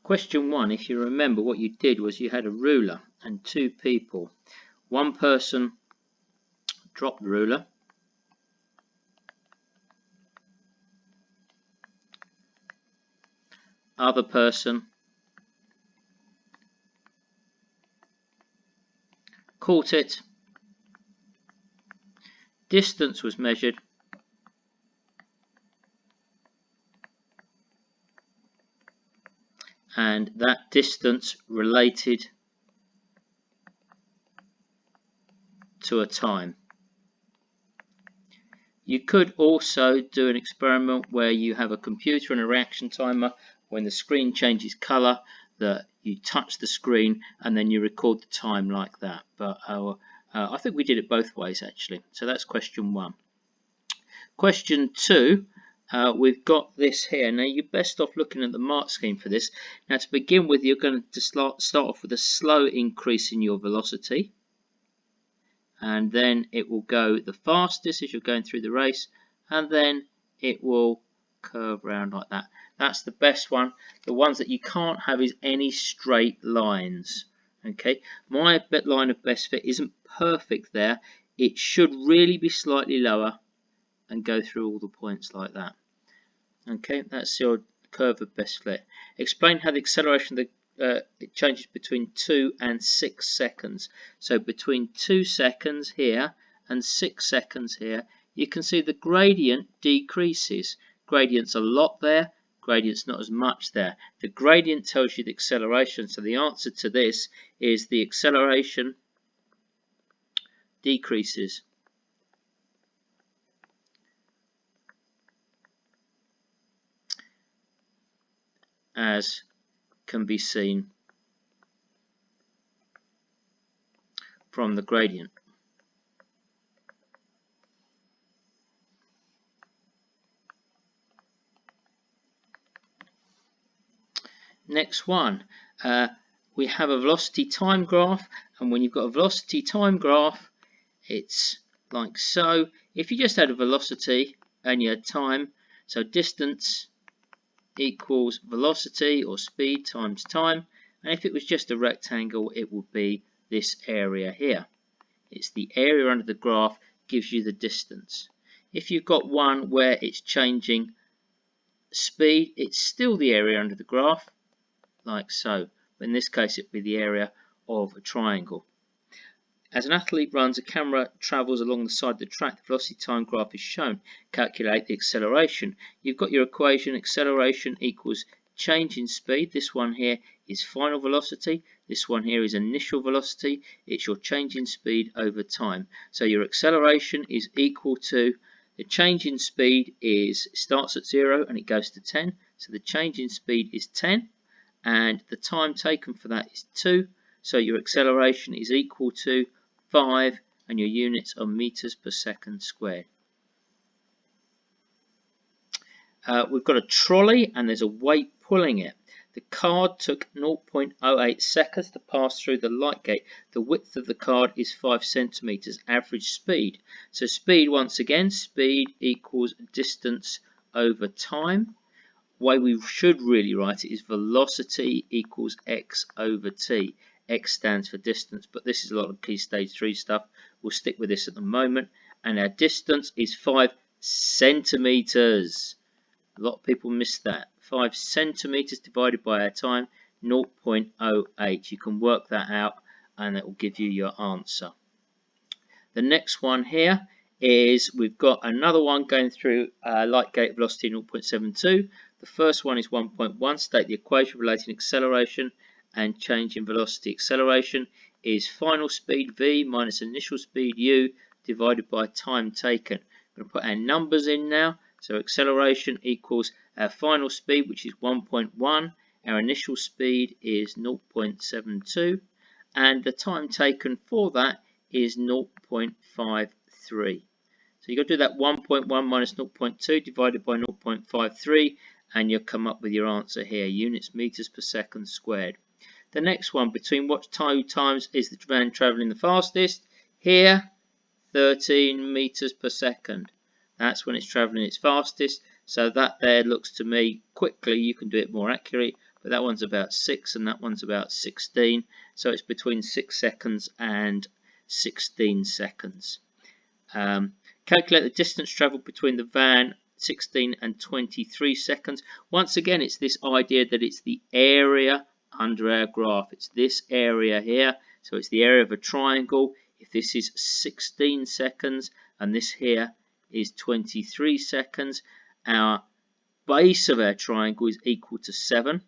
Question 1, if you remember, what you did was you had a ruler and two people. One person dropped the ruler, other person caught it, distance was measured, and that distance related to a time. You could also do an experiment where you have a computer and a reaction timer. When the screen changes color, that you touch the screen and then you record the time like that. But I think we did it both ways actually. So that's question 1. Question 2, we've got this here. Now you're best off looking at the mark scheme for this. Now to begin with, you're going to start off with a slow increase in your velocity, and then it will go the fastest as you're going through the race, and then it will curve around like that. That's the best one. The ones that you can't have is any straight lines. Okay, my line of best fit isn't perfect there. It should really be slightly lower and go through all the points like that. Okay, that's your curve of best fit. Explain how the acceleration of the it changes between 2 and 6 seconds. So between 2 seconds here and 6 seconds here, you can see the gradient decreases. Gradient's a lot there, gradient's not as much there. The gradient tells you the acceleration, so the answer to this is the acceleration decreases. As can be seen from the gradient. Next one, we have a velocity time graph, and when you've got a velocity time graph, it's like so. If you just had a velocity and you had time, so distance equals velocity or speed times time, and if it was just a rectangle, it would be this area here. It's the area under the graph gives you the distance. If you've got one where it's changing speed, it's still the area under the graph, like so. But in this case, it would be the area of a triangle. As an athlete runs, a camera travels along the side of the track. The velocity time graph is shown. Calculate the acceleration. You've got your equation. Acceleration equals change in speed. This one here is final velocity. This one here is initial velocity. It's your change in speed over time. So your acceleration is equal to the change in speed starts at 0 and it goes to 10. So the change in speed is 10, and the time taken for that is 2. So your acceleration is equal to 5, and your units are meters per second squared. We've got a trolley and there's a weight pulling it. The card took 0.08 seconds to pass through the light gate. The width of the card is 5 centimeters. Average speed. So speed, once again, speed equals distance over time. The way we should really write it is velocity equals x over t. X stands for distance, but this is a lot of key stage 3 stuff. We'll stick with this at the moment. And our distance is 5 centimeters. A lot of people miss that. 5 centimeters divided by our time, 0.08. You can work that out and it will give you your answer. The next one here is we've got another one going through light gate velocity 0.72. The first one is 1.1. State the equation relating acceleration and change in velocity. Acceleration is final speed v minus initial speed u divided by time taken. I'm going to put our numbers in now. So acceleration equals our final speed, which is 1.1. Our initial speed is 0.72. And the time taken for that is 0.53. So you've got to do that 1.1 minus 0.2 divided by 0.53, and you'll come up with your answer here, units meters per second squared. The next one, between what two times is the van travelling the fastest? Here, 13 meters per second. That's when it's travelling its fastest. So that there looks to me quickly. You can do it more accurately, but that one's about 6 and that one's about 16, so it's between 6 seconds and 16 seconds. Calculate the distance travelled between the van, 16 and 23 seconds. Once again, it's this idea that it's the area under our graph. It's this area here, so it's the area of a triangle. If this is 16 seconds and this here is 23 seconds, our base of our triangle is equal to 7.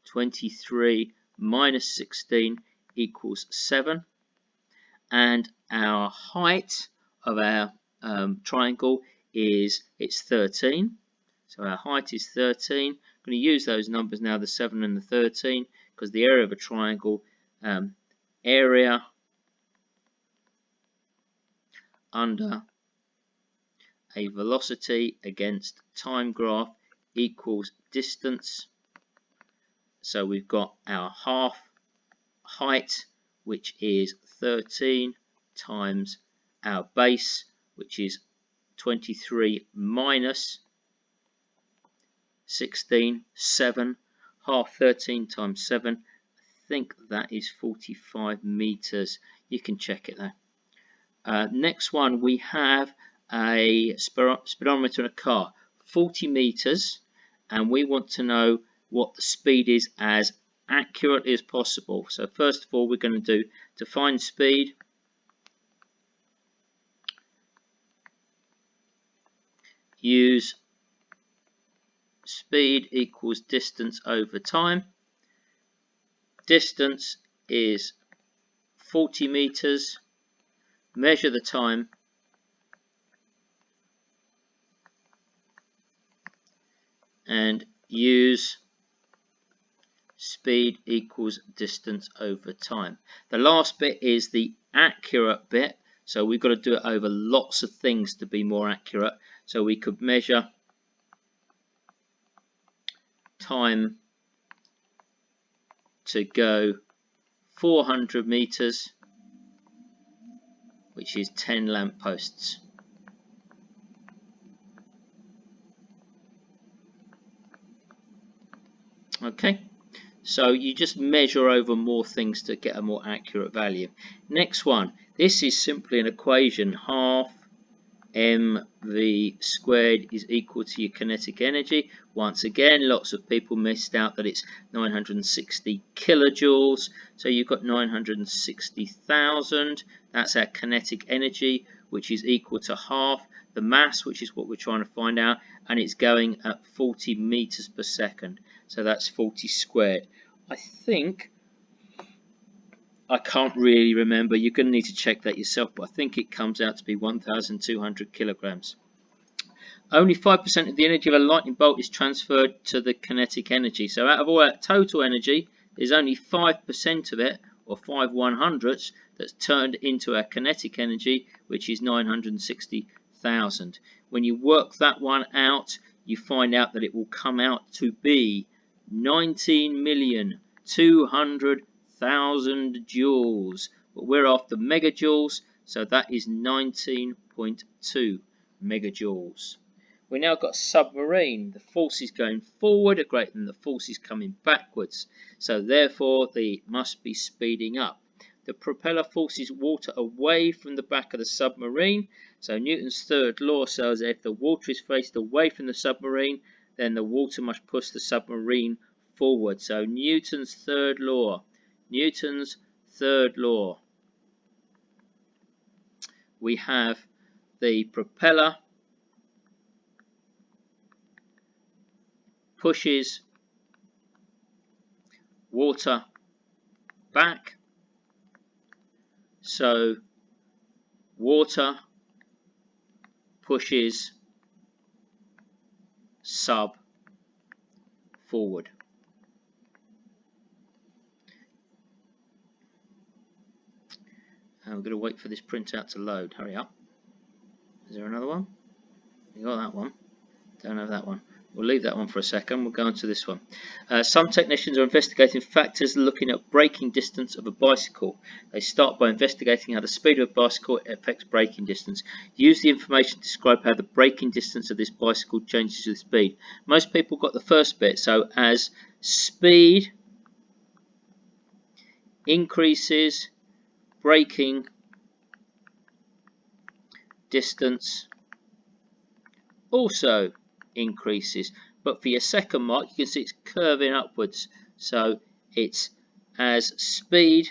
23 minus 16 equals 7. And our height of our triangle is 13. So our height is 13. I'm going to use those numbers now, the 7 and the 13, because the area of a triangle, area under a velocity against time graph equals distance. So we've got our half height, which is 13, times our base, which is 23 minus 16, 7. Half 13 times 7, I think that is 45 meters. You can check it there. Next one, we have a speedometer in a car, 40 meters, and we want to know what the speed is as accurately as possible. So first of all, we're going to do to find speed. Use speed equals distance over time. Distance is 40 meters. Measure the time. And use speed equals distance over time. The last bit is the accurate bit. So we've got to do it over lots of things to be more accurate. So we could measure time to go 400 meters, which is 10 lampposts. Okay, so you just measure over more things to get a more accurate value. Next one, this is simply an equation. Half mv squared is equal to your kinetic energy. Once again, lots of people missed out that it's 960 kilojoules, so you've got 960,000. That's our kinetic energy, which is equal to half the mass, which is what we're trying to find out, and it's going at 40 meters per second, so that's 40 squared. I think, I can't really remember, you're going to need to check that yourself, but I think it comes out to be 1,200 kilograms. Only 5% of the energy of a lightning bolt is transferred to the kinetic energy. So out of all that total energy, there's only 5% of it, or 5/100ths, that's turned into our kinetic energy, which is 960,000. When you work that one out, you find out that it will come out to be 19,200,000 joules. But we're after megajoules, so that is 19.2 megajoules. We now got a submarine. The forces going forward are greater than the forces coming backwards, so therefore they must be speeding up. The propeller forces water away from the back of the submarine, so Newton's third law says that if the water is faced away from the submarine, then the water must push the submarine forward. So Newton's third law. Newton's third law. We have the propeller pushes water back, so water pushes sub forward. And we're going to wait for this printout to load. Hurry up. Is there another one? You got that one. Don't have that one. We'll leave that one for a second. We'll go on to this one. Some technicians are investigating factors looking at braking distance of a bicycle. They start by investigating how the speed of a bicycle affects braking distance. Use the information to describe how the braking distance of this bicycle changes with speed. Most people got the first bit. So as speed increases, braking distance also increases. But for your second mark, you can see it's curving upwards. So it's as speed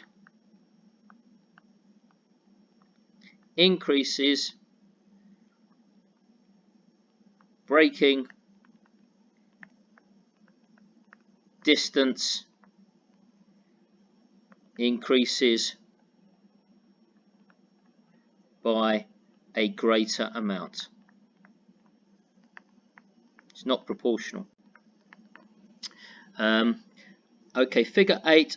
increases, braking distance increases by a greater amount. It's not proportional. Okay, figure 8.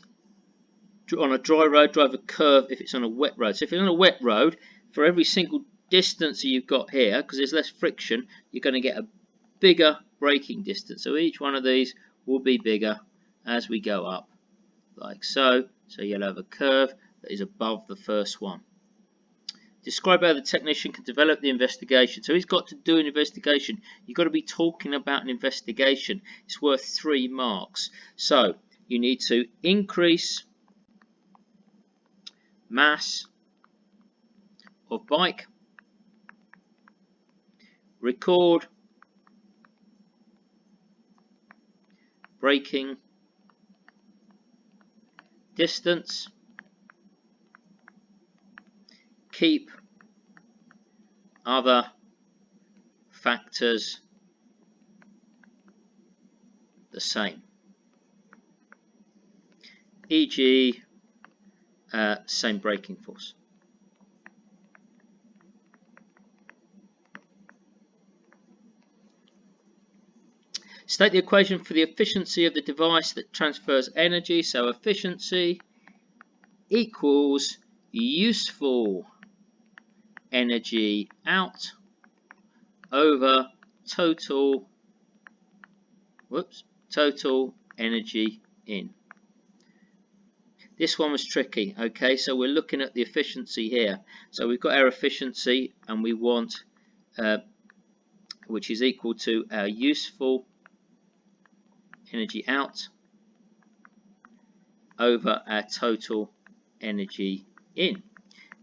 On a dry road, drive a curve if it's on a wet road. So if it's on a wet road, for every single distance that you've got here, because there's less friction, you're going to get a bigger braking distance. So each one of these will be bigger as we go up, like so. So you'll have a curve that is above the first one. Describe how the technician can develop the investigation. So he's got to do an investigation. You've got to be talking about an investigation. It's worth 3 marks. So you need to increase mass of bike, record braking distance, keep other factors the same, e.g. Same braking force. State the equation for the efficiency of the device that transfers energy. So efficiency equals useful energy out over total energy in. This one was tricky. Okay, so we're looking at the efficiency here. So we've got our efficiency and we want which is equal to our useful energy out over our total energy in.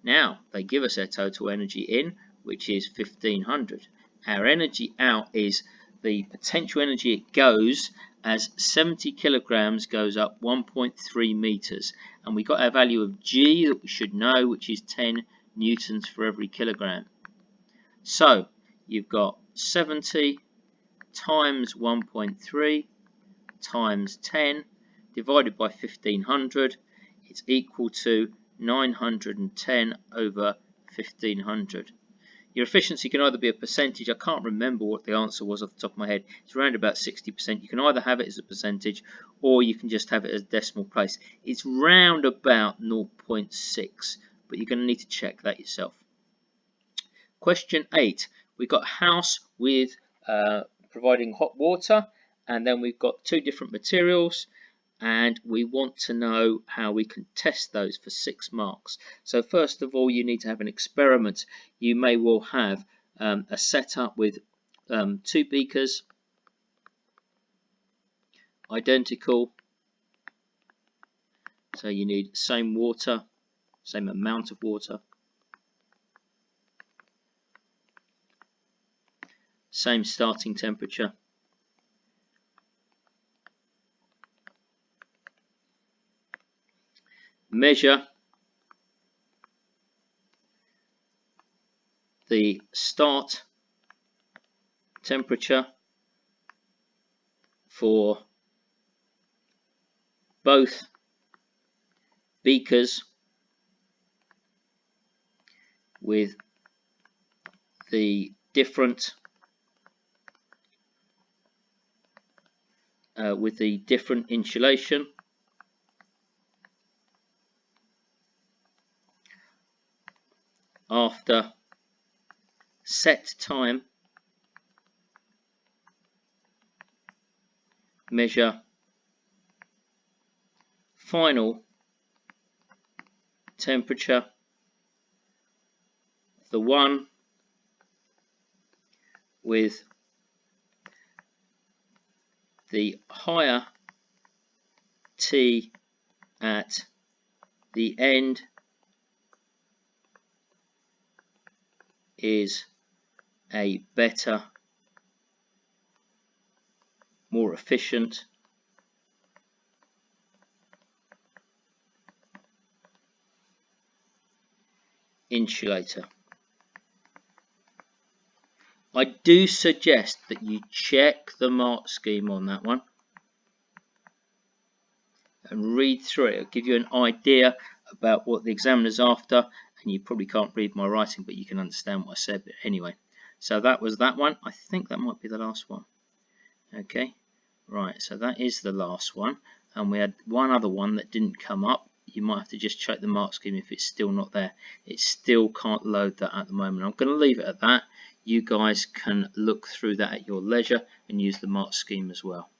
Now they give us our total energy in, which is 1500. Our energy out is the potential energy it goes as 70 kilograms goes up 1.3 meters, and we got our value of G that we should know, which is 10 newtons for every kilogram. So you've got 70 times 1.3 times 10 divided by 1500. It's equal to 910 over 1500. Your efficiency can either be a percentage. I can't remember what the answer was off the top of my head. It's around about 60%. You can either have it as a percentage or you can just have it as decimal place. It's round about 0.6, but you're going to need to check that yourself. Question 8. We've got a house with providing hot water, and then we've got 2 different materials, and we want to know how we can test those for 6 marks. So first of all, you need to have an experiment. You may well have a setup with 2 beakers, identical. So you need same water, same amount of water, same starting temperature. Measure the start temperature for both beakers with the different insulation after set time measure final temperature. The one with the higher T at the end is a better, more efficient insulator. I do suggest that you check the mark scheme on that one and read through it. It'll give you an idea about what the examiner's after, and you probably can't read my writing, but you can understand what I said. But anyway, so that was that one. I think that might be the last one. Okay, right, so that is the last one, and we had one other one that didn't come up. You might have to just check the mark scheme if it's still not there. It still can't load that at the moment. I'm going to leave it at that. You guys can look through that at your leisure and use the mark scheme as well.